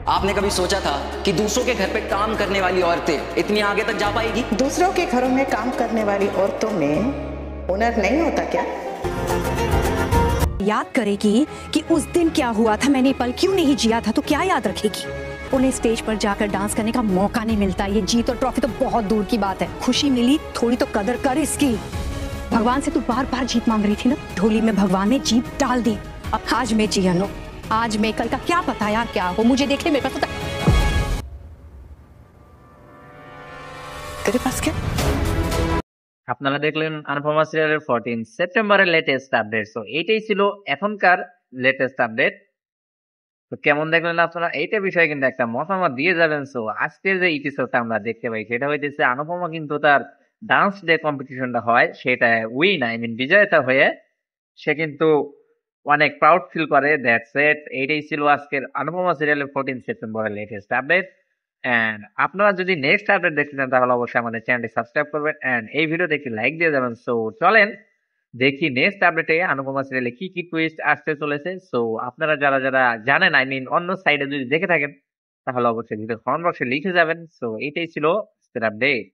आपने कभी सोचा था कि दूसरों के घर पे काम करने वाली औरतें इतनी आगे तक जा पाएगी? दूसरों के घरों में काम करने वाली औरतों में हुनर नहीं होता क्या? याद करेगी कि उस दिन क्या हुआ था, मैंने पल क्यों नहीं जिया था, तो क्या याद रखेगी? उन्हें स्टेज पर जाकर डांस करने का मौका नहीं मिलता। ये जीत और ट्रॉफी तो बहुत दूर की बात है। खुशी मिली, थोड़ी तो कदर कर इसकी। भगवान से तू बार बार जीत मांग रही थी ना, ढोली में भगवान ने जीत डाल दी। अब आज मैं जिया नो, आज मैं, कल का क्या पता यार क्या हो, मुझे देखे मेरे पास तेरे पास क्या? আপনারা দেখলেন অনুপমা সিরিয়ালের 14 সেপ্টেম্বরের লেটেস্ট আপডেট। সো এইটাই ছিল এখনকার লেটেস্ট আপডেট। তো কেমন দেখলেন আপনারা, এইটা বিষয়ে কিন্তু একটা মতামত দিয়ে যাবেন। সো আজকের যে এপিসোডটা আমরা দেখতে পাই সেটা হইতেছে অনুপমা কিন্তু তার ডান্স ডে কম্পিটিশনটা হয় সেটা বিজয়তা হয়ে সে কিন্তু অনেক প্রাউড ফিল করে। That's it. এইটাই ছিল আজকের অনুপমা সিরিয়ালের 14 সেপ্টেম্বরের লেটেস্ট আপডেট। এন্ড আপনারা যদি নেক্সট আপডেট দেখতে চান তাহলে অবশ্যই আমাদের চ্যানেলটি সাবস্ক্রাইব করবেন এন্ড এই ভিডিওতে একটি লাইক দিয়ে যাবেন। সো চলেন দেখি নেক্সট আপডেটে অনুপমা সিরিয়ালে কি কি টুইস্ট আসতে চলেছে। সো আপনারা যারা যারা জানেন অন্য সাইডে যদি দেখে থাকেন তাহলে অবশ্যই ভিডিও কমেন্ট বক্সে লিখে যাবেন। সো এটাই ছিল আজকের আপডেট।